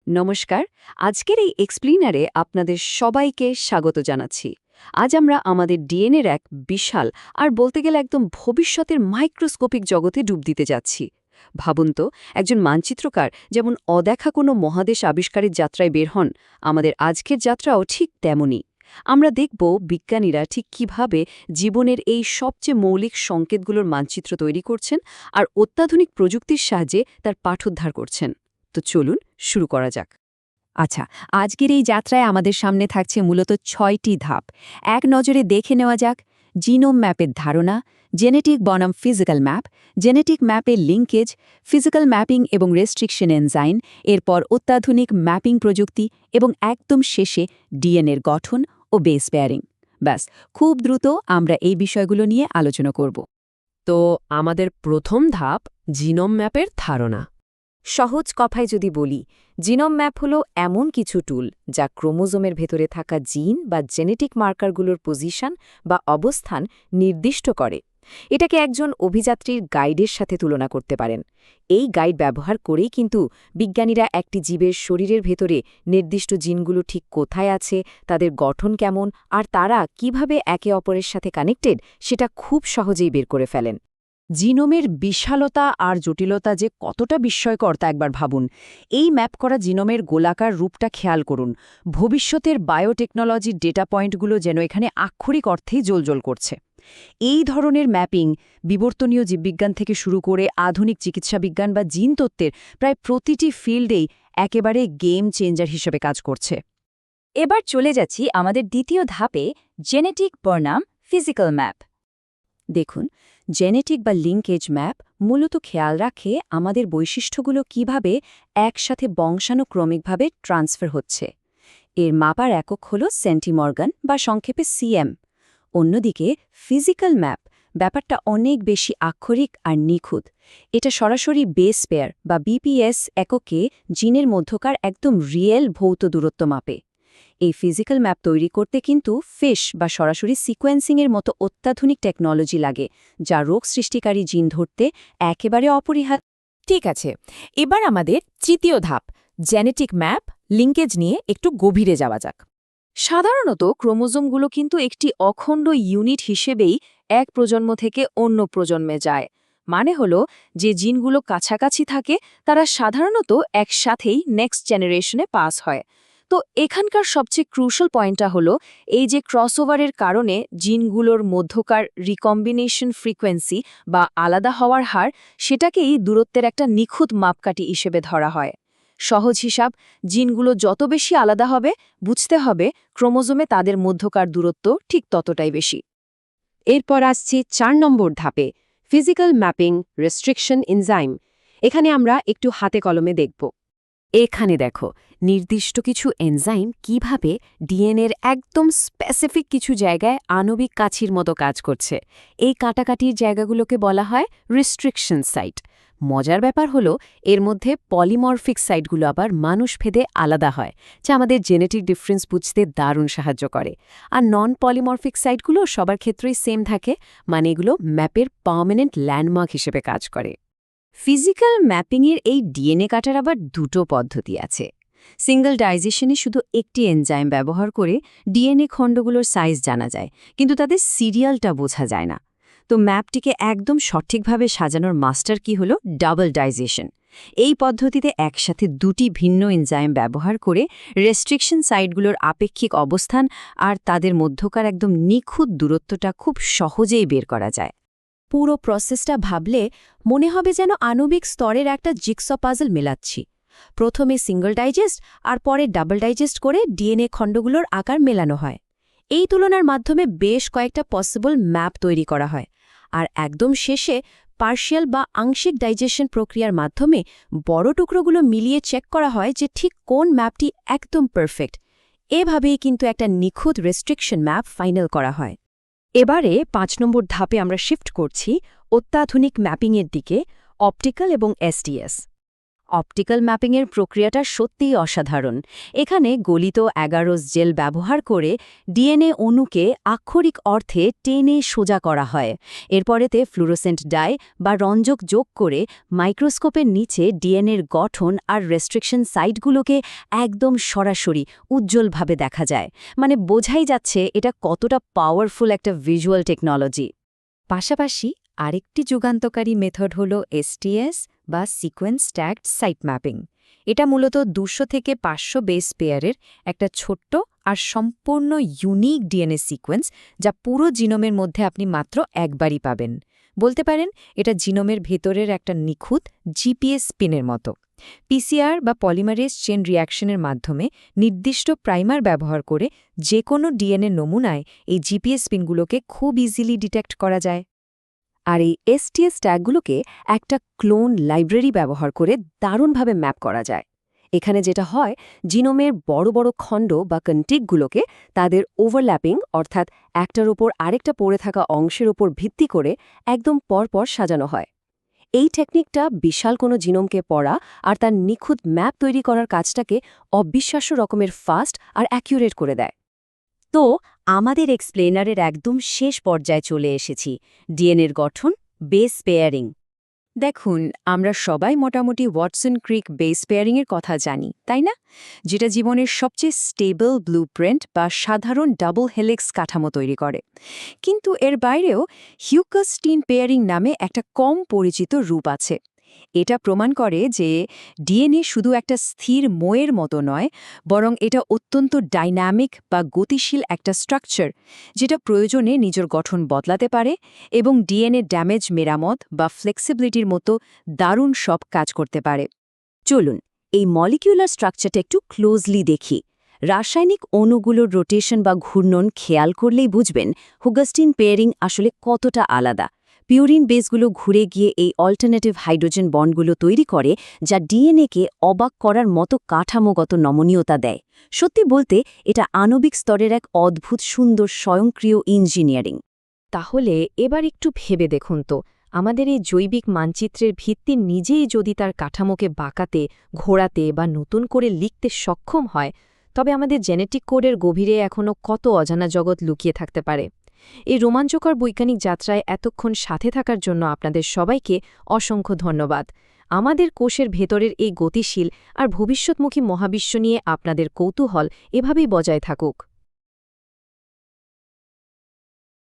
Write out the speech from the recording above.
নমস্কার। আজকের এই এক্সপ্লেনারে আপনাদের সবাইকে স্বাগত জানাচ্ছি। আজ আমরা আমাদের ডিএনএর এক বিশাল আর বলতে গেলে একদম ভবিষ্যতের মাইক্রোস্কোপিক জগতে ডুব দিতে যাচ্ছি। ভাবুন তো, একজন মানচিত্রকার যেমন অদেখা কোনো মহাদেশ আবিষ্কারের যাত্রায় বের হন, আমাদের আজকের যাত্রাও ঠিক তেমনই। আমরা দেখব বিজ্ঞানীরা ঠিক কিভাবে জীবনের এই সবচেয়ে মৌলিক সংকেতগুলোর মানচিত্র তৈরি করছেন আর অত্যাধুনিক প্রযুক্তির সাহায্যে তার পাঠোদ্ধার করছেন। তো চলুন শুরু করা যাক। আচ্ছা, আজকের এই যাত্রায় আমাদের সামনে থাকছে মূলত ৬টি ধাপ। এক নজরে দেখে নেওয়া যাক জিনোম ম্যাপের ধারণা, জেনেটিক বনাম ফিজিক্যাল ম্যাপ, জেনেটিক ম্যাপের লিঙ্কেজ, ফিজিক্যাল ম্যাপিং এবং রেস্ট্রিকশন এনজাইম, এরপর অত্যাধুনিক ম্যাপিং প্রযুক্তি এবং একদম শেষে ডিএনএর গঠন ও বেস পেয়ারিং। ব্যাস, খুব দ্রুত আমরা এই বিষয়গুলো নিয়ে আলোচনা করব। তো আমাদের প্রথম ধাপ জিনোম ম্যাপের ধারণা। সহজ কথায় যদি বলি, জিনোম ম্যাপ হলো এমন কিছু টুল যা ক্রোমোজোমের ভেতরে থাকা জিন বা জেনেটিক মার্কারগুলোর পজিশন বা অবস্থান নির্দিষ্ট করে। এটাকে একজন অভিযাত্রীর গাইডের সাথে তুলনা করতে পারেন। এই গাইড ব্যবহার করেই কিন্তু বিজ্ঞানীরা একটি জীবের শরীরের ভেতরে নির্দিষ্ট জিনগুলো ঠিক কোথায় আছে, তাদের গঠন কেমন আর তারা কিভাবে একে অপরের সাথে কানেক্টেড সেটা খুব সহজেই বের করে ফেলেন। জিনোমের বিশালতা আর জটিলতা যে কতটা বিস্ময়কর তা একবার ভাবুন। এই ম্যাপ করা জিনোমের গোলাকার রূপটা খেয়াল করুন। ভবিষ্যতের বায়োটেকনোলজির ডেটা পয়েন্টগুলো যেন এখানে আক্ষরিক অর্থেই জ্বলজ্বল করছে। এই ধরনের ম্যাপিং বিবর্তনীয় জীববিজ্ঞান থেকে শুরু করে আধুনিক চিকিৎসাবিজ্ঞান বা জিন তত্ত্বের প্রায় প্রতিটি ফিল্ডেই একেবারে গেম চেঞ্জার হিসেবে কাজ করছে। এবার চলে যাচ্ছি আমাদের দ্বিতীয় ধাপে, জেনেটিক বনাম ফিজিক্যাল ম্যাপ। দেখুন, জেনেটিক বা লিঙ্কেজ ম্যাপ মূলত খেয়াল রাখে আমাদের বৈশিষ্ট্যগুলো কিভাবে একসাথে বংশানুক্রমিকভাবে ট্রান্সফার হচ্ছে। এর মাপার একক হল সেন্টিমর্গান বা সংক্ষেপে সিএম। অন্যদিকে ফিজিক্যাল ম্যাপ ব্যাপারটা অনেক বেশি আক্ষরিক আর নিখুঁত। এটা সরাসরি বেস পেয়ার বা বিপিএস এককে জিনের মধ্যকার একদম রিয়েল ভৌত দূরত্ব মাপে। এই ফিজিক্যাল ম্যাপ তৈরি করতে কিন্তু ফিশ বা সরাসরি সিকোয়েন্সিংয়ের মতো অত্যাধুনিক টেকনোলজি লাগে, যা রোগ সৃষ্টিকারী জিন ধরতে একেবারে অপরিহার্য। ঠিক আছে, এবার আমাদের তৃতীয় ধাপ জেনেটিক ম্যাপ লিঙ্কেজ নিয়ে একটু গভীরে যাওয়া যাক। সাধারণত ক্রোমোজোমগুলো কিন্তু একটি অখণ্ড ইউনিট হিসেবেই এক প্রজন্ম থেকে অন্য প্রজন্মে যায়। মানে হলো, যে জিনগুলো কাছাকাছি থাকে তারা সাধারণত একসাথেই নেক্সট জেনারেশনে পাস হয়। তো এখানকার সবচেয়ে ক্রুশাল পয়েন্টটা হলো এই যে ক্রসওভারের কারণে জিনগুলোর মধ্যকার রিকম্বিনেশন ফ্রিকোয়েন্সি বা আলাদা হওয়ার হার, সেটাকেই দূরত্বের একটা নিখুঁত মাপকাঠি হিসেবে ধরা হয়। সহজ হিসাব, জিনগুলো যত বেশি আলাদা হবে, বুঝতে হবে ক্রোমোজোমে তাদের মধ্যকার দূরত্ব ঠিক ততটাই বেশি। এরপর আসছি ৪ নম্বর ধাপে ফিজিক্যাল ম্যাপিং রেস্ট্রিকশন এনজাইম। এখানে আমরা একটু হাতে কলমে দেখব। এখানে দেখো নির্দিষ্ট কিছু এনজাইম কিভাবে ডিএনএর একদম স্পেসিফিক কিছু জায়গায় আণবিক কাছির মতো কাজ করছে। এই কাটাকাটির জায়গাগুলোকে বলা হয় রেস্ট্রিকশন সাইট। মজার ব্যাপার হলো এর মধ্যে পলিমরফিক সাইটগুলো আবার মানুষভেদে আলাদা হয়, যা আমাদের জেনেটিক ডিফারেন্স বুঝতে দারুণ সাহায্য করে। আর নন পলিমরফিক সাইটগুলো সবার ক্ষেত্রেই সেম থাকে, মানে এগুলো ম্যাপের পার্মানেন্ট ল্যান্ডমার্ক হিসেবে কাজ করে। ফিজিক্যাল ম্যাপিংয়ের এই ডিএনএ কাটার আবার দুটো পদ্ধতি আছে। সিঙ্গল ডাইজেশনে শুধু একটি এনজাইম ব্যবহার করে ডিএনএ খণ্ডগুলোর সাইজ জানা যায়, কিন্তু তাদের সিরিয়ালটা বোঝা যায় না। তো ম্যাপটিকে একদম সঠিকভাবে সাজানোর মাস্টার কি হলো ডাবল ডাইজেশন। এই পদ্ধতিতে একসাথে দুটি ভিন্ন এনজাইম ব্যবহার করে রেস্ট্রিকশন সাইটগুলোর আপেক্ষিক অবস্থান আর তাদের মধ্যকার একদম নিখুঁত দূরত্বটা খুব সহজেই বের করা যায়। পুরো প্রসেসটা ভাবলে মনে হবে যেন আণবিক স্তরের একটা জিগস পাজল মেলাচ্ছি। প্রথমে সিঙ্গল ডাইজেস্ট আর পরে ডাবল ডাইজেস্ট করে ডিএনএ খণ্ডগুলোর আকার মেলানো হয়। এই তুলনার মাধ্যমে বেশ কয়েকটা পসিবল ম্যাপ তৈরি করা হয়। আর একদম শেষে পার্শিয়াল বা আংশিক ডাইজেশন প্রক্রিয়ার মাধ্যমে বড় টুকরোগুলো মিলিয়ে চেক করা হয় যে ঠিক কোন ম্যাপটি একদম পারফেক্ট। এভাবেই কিন্তু একটা নিখুঁত রেস্ট্রিকশন ম্যাপ ফাইনাল করা হয়। এবারে ৫ নম্বর ধাপে আমরা শিফট করছি অত্যাধুনিক ম্যাপিংয়ের দিকে, অপটিক্যাল এবং এসডিএস। অপটিক্যাল ম্যাপিংয়ের প্রক্রিয়াটা সত্যিই অসাধারণ। এখানে গলিত অ্যাগারোস জেল ব্যবহার করে ডিএনএ অণুকে আক্ষরিক অর্থে টেনে সোজা করা হয়। এরপরেতে ফ্লুরোসেন্ট ডাই বা রঞ্জক যোগ করে মাইক্রোস্কোপের নিচে ডিএনএর গঠন আর রেস্ট্রিকশন সাইটগুলোকে একদম সরাসরি উজ্জ্বলভাবে দেখা যায়। মানে বোঝাই যাচ্ছে এটা কতটা পাওয়ারফুল একটা ভিজুয়াল টেকনোলজি। পাশাপাশি আরেকটি যুগান্তকারী মেথড হল STS বা সিকোয়েন্স স্ট্যাকড সাইট ম্যাপিং। এটা মূলত 200 থেকে 500 বেস পেয়ারের একটা ছোট্ট আর সম্পূর্ণ ইউনিক ডিএনএ সিকোয়েন্স, যা পুরো জিনোমের মধ্যে আপনি মাত্র একবারই পাবেন। বলতে পারেন এটা জিনোমের ভেতরের একটা নিখুঁত জিপিএস পিনের মতো। পিসিআর বা পলিমারেজ চেন রিঅ্যাকশনের মাধ্যমে নির্দিষ্ট প্রাইমার ব্যবহার করে যে কোনো ডিএনএ নমুনায় এই জিপিএস পিনগুলোকে খুব ইজিলি ডিটেক্ট করা যায়। আর এই STS ট্যাগগুলোকে একটা ক্লোন লাইব্রেরি ব্যবহার করে দারুণভাবে ম্যাপ করা যায়। এখানে যেটা হয়, জিনোমের বড় বড় খণ্ড বা কন্টিকগুলোকে তাদের ওভারল্যাপিং অর্থাৎ একটার ওপর আরেকটা পড়ে থাকা অংশের ওপর ভিত্তি করে একদম পরপর সাজানো হয়। এই টেকনিকটা বিশাল কোনো জিনোমকে পড়া আর তার নিখুঁত ম্যাপ তৈরি করার কাজটাকে অবিশ্বাস্য রকমের ফাস্ট আর অ্যাকিউরেট করে দেয়। তো আমাদের এক্সপ্লেনারের একদম শেষ পর্যায়ে চলে এসেছি, ডিএনএর গঠন, বেস পেয়ারিং। দেখুন, আমরা সবাই মোটামুটি ওয়াটসন ক্রিক বেস পেয়ারিংয়ের কথা জানি, তাই না? যেটা জীবনের সবচেয়ে স্টেবল ব্লুপ্রিন্ট বা সাধারণ ডাবল হেলিক্স কাঠামো তৈরি করে। কিন্তু এর বাইরেও হিউকাস-স্টিন পেয়ারিং নামে একটা কম পরিচিত রূপ আছে। এটা প্রমাণ করে যে ডিএনএ শুধু একটা স্থির মোয়ের মতো নয়, বরং এটা অত্যন্ত ডাইনামিক বা গতিশীল একটা স্ট্রাকচার, যেটা প্রয়োজনে নিজের গঠন বদলাতে পারে এবং ডিএনএ ড্যামেজ মেরামত বা ফ্লেক্সিবিলিটির মতো দারুণ সব কাজ করতে পারে। চলুন এই মলিকিউলার স্ট্রাকচারটা একটু ক্লোজলি দেখি। রাসায়নিক অণুগুলোর রোটেশন বা ঘূর্ণন খেয়াল করলেই বুঝবেন হুগাস্টিন পেয়ারিং আসলে কতটা আলাদা। পিউরিন বেসগুলো ঘুরে গিয়ে এই অল্টারনেটিভ হাইড্রোজেন বন্ডগুলো তৈরি করে, যা ডিএনএকে অবাক করার মতো কাঠামোগত নমনীয়তা দেয়। সত্যি বলতে এটা আণবিক স্তরের এক অদ্ভুত সুন্দর স্বয়ংক্রিয় ইঞ্জিনিয়ারিং। তাহলে এবার একটু ভেবে দেখুন তো, আমাদের এই জৈবিক মানচিত্রের ভিত্তি নিজেই যদি তার কাঠামোকে বাঁকাতে, ঘোরাতে বা নতুন করে লিখতে সক্ষম হয়, তবে আমাদের জেনেটিক কোডের গভীরে এখনও কত অজানা জগৎ লুকিয়ে থাকতে পারে। এই রোমাঞ্চকর বৈজ্ঞানিক যাত্রায় এতক্ষণ সাথে থাকার জন্য আপনাদের সবাইকে অসংখ্য ধন্যবাদ। আমাদের কোষের ভেতরের এই গতিশীল আর ভবিষ্যৎমুখী মহাবিশ্ব নিয়ে আপনাদের কৌতূহল এভাবেই বজায় থাকুক।